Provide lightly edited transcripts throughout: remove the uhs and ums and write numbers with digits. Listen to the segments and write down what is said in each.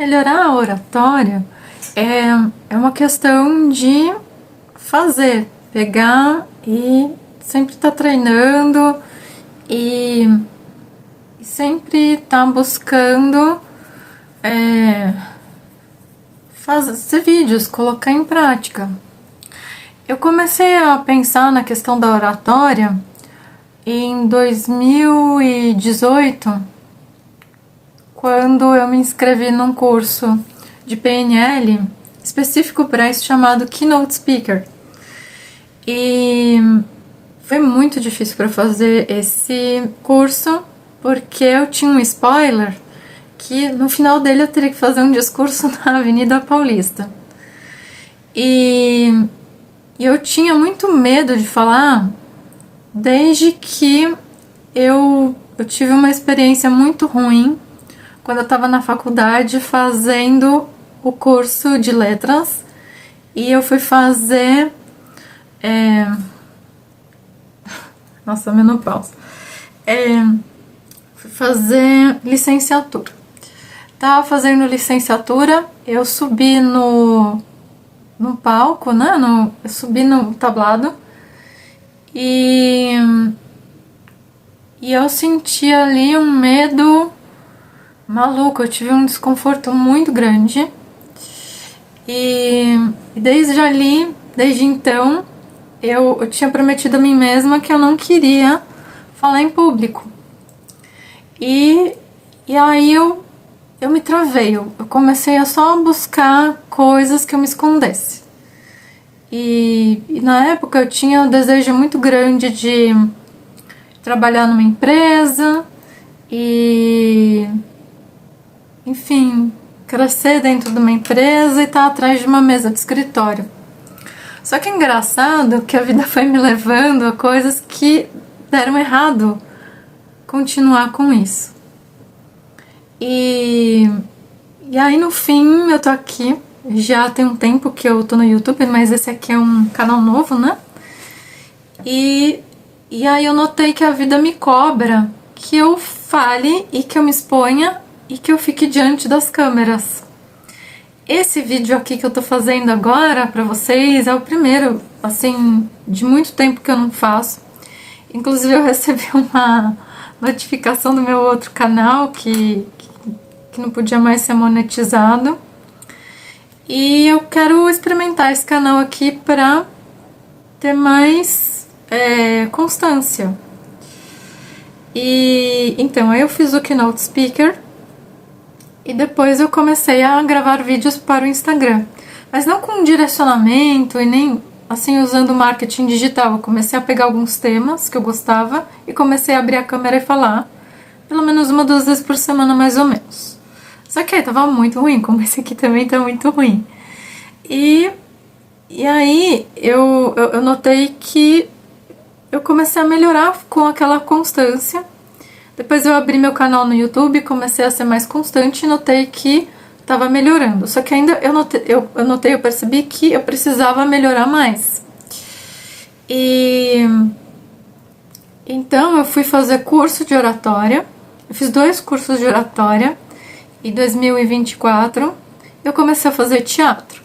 Melhorar a oratória é uma questão de fazer, pegar e sempre estar treinando e sempre estar buscando fazer vídeos, colocar em prática. Eu comecei a pensar na questão da oratória em 2018, quando eu me inscrevi num curso de PNL específico para isso chamado Keynote Speaker. E foi muito difícil para fazer esse curso, porque eu tinha um spoiler que no final dele eu teria que fazer um discurso na Avenida Paulista. E eu tinha muito medo de falar, desde que eu tive uma experiência muito ruim quando eu estava na faculdade fazendo o curso de letras, e eu fui fazer nossa, menopausa. Fui fazer licenciatura. Tava fazendo licenciatura, eu subi no palco, né? Eu subi no tablado e eu senti ali um medo maluco, eu tive um desconforto muito grande. E desde então, eu tinha prometido a mim mesma que eu não queria falar em público. E aí eu me travei, eu comecei a só buscar coisas que eu me escondesse. E na época eu tinha um desejo muito grande de trabalhar numa empresa e, enfim, crescer dentro de uma empresa e estar atrás de uma mesa de escritório. Só que é engraçado que a vida foi me levando a coisas que deram errado continuar com isso. E aí no fim eu tô aqui, já tem um tempo que eu tô no YouTube, mas esse aqui é um canal novo, né? E aí eu notei que a vida me cobra que eu fale e que eu me exponha e que eu fique diante das câmeras. Esse vídeo aqui que eu tô fazendo agora pra vocês é o primeiro, assim, de muito tempo que eu não faço. Inclusive eu recebi uma notificação do meu outro canal que não podia mais ser monetizado. E eu quero experimentar esse canal aqui pra ter mais constância. E então, aí eu fiz o Keynote Speaker e depois eu comecei a gravar vídeos para o Instagram. Mas não com direcionamento e nem assim usando marketing digital. Eu comecei a pegar alguns temas que eu gostava e comecei a abrir a câmera e falar, pelo menos 1-2 vezes por semana, mais ou menos. Só que aí tava muito ruim, como esse aqui também tá muito ruim. E aí eu notei que eu comecei a melhorar com aquela constância. Depois eu abri meu canal no YouTube, comecei a ser mais constante e notei que estava melhorando. Só que ainda eu percebi que eu precisava melhorar mais. E então eu fui fazer curso de oratória. Eu fiz 2 cursos de oratória. Em 2024 eu comecei a fazer teatro.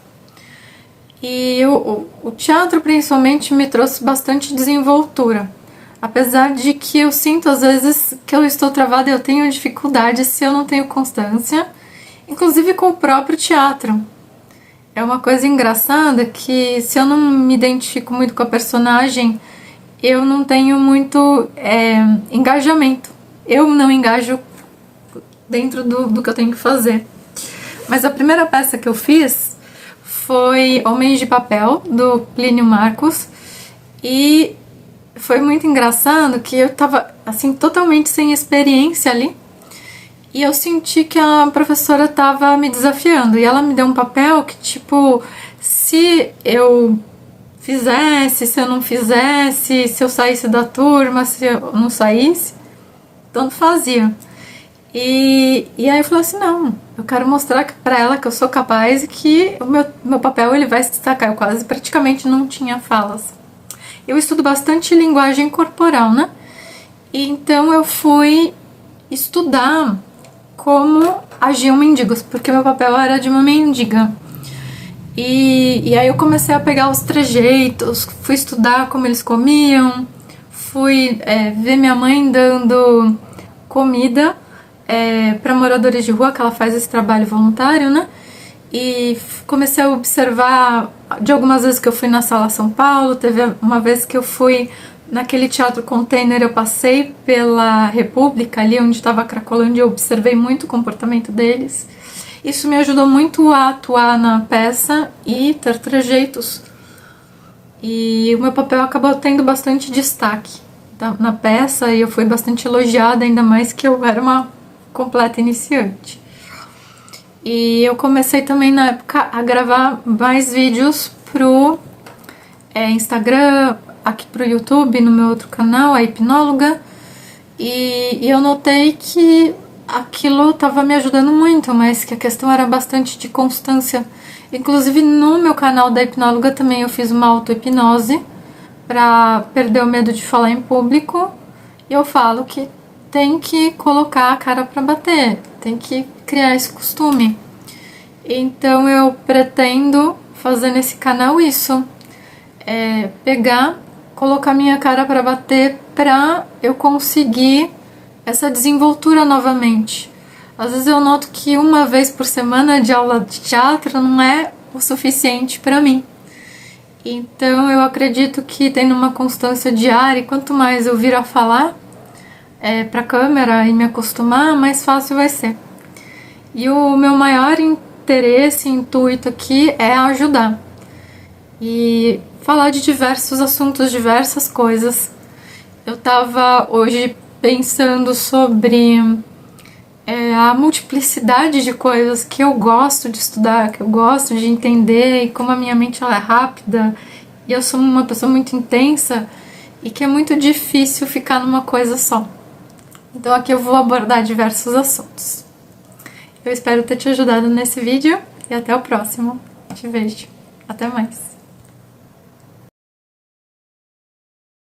E o teatro principalmente me trouxe bastante desenvoltura. Apesar de que eu sinto às vezes que eu estou travada, eu tenho dificuldade se eu não tenho constância, inclusive com o próprio teatro. É uma coisa engraçada que se eu não me identifico muito com a personagem, eu não tenho muito engajamento. Eu não engajo dentro do que eu tenho que fazer. Mas a primeira peça que eu fiz foi Homens de Papel, do Plínio Marcos, e foi muito engraçado que eu tava, assim, totalmente sem experiência ali, e eu senti que a professora tava me desafiando, e ela me deu um papel que, tipo, se eu fizesse, se eu não fizesse, se eu saísse da turma, se eu não saísse, tanto fazia. E aí eu falei assim, não, eu quero mostrar pra ela que eu sou capaz e que o meu papel ele vai se destacar. Eu quase praticamente não tinha falas. Eu estudo bastante linguagem corporal, né? E então eu fui estudar como agiam mendigos, porque meu papel era de uma mendiga. E aí eu comecei a pegar os trejeitos, fui estudar como eles comiam, fui ver minha mãe dando comida para moradores de rua, que ela faz esse trabalho voluntário, né? E comecei a observar de algumas vezes que eu fui na Sala São Paulo, teve uma vez que eu fui naquele teatro container, eu passei pela República, ali onde estava a Cracolândia, eu observei muito o comportamento deles. Isso me ajudou muito a atuar na peça e ter trejeitos. E o meu papel acabou tendo bastante destaque na peça e eu fui bastante elogiada, ainda mais que eu era uma completa iniciante. E eu comecei também na época a gravar mais vídeos pro Instagram, aqui pro YouTube, no meu outro canal, a Hipnóloga. E eu notei que aquilo estava me ajudando muito, mas que a questão era bastante de constância. Inclusive no meu canal da Hipnóloga também eu fiz uma auto-hipnose para perder o medo de falar em público. E eu falo que tem que colocar a cara para bater, tem que criar esse costume. Então eu pretendo fazer nesse canal isso, pegar, colocar minha cara para bater para eu conseguir essa desenvoltura novamente. Às vezes eu noto que uma vez por semana de aula de teatro não é o suficiente para mim. Então eu acredito que tendo uma constância diária, e quanto mais eu vir a falar para a câmera e me acostumar, mais fácil vai ser. E o meu maior interesse, intuito aqui é ajudar. E falar de diversos assuntos, diversas coisas. Eu tava hoje pensando sobre a multiplicidade de coisas que eu gosto de estudar, que eu gosto de entender, e como a minha mente ela é rápida e eu sou uma pessoa muito intensa e que é muito difícil ficar numa coisa só. Então aqui eu vou abordar diversos assuntos. Eu espero ter te ajudado nesse vídeo e até o próximo. Te vejo. Até mais.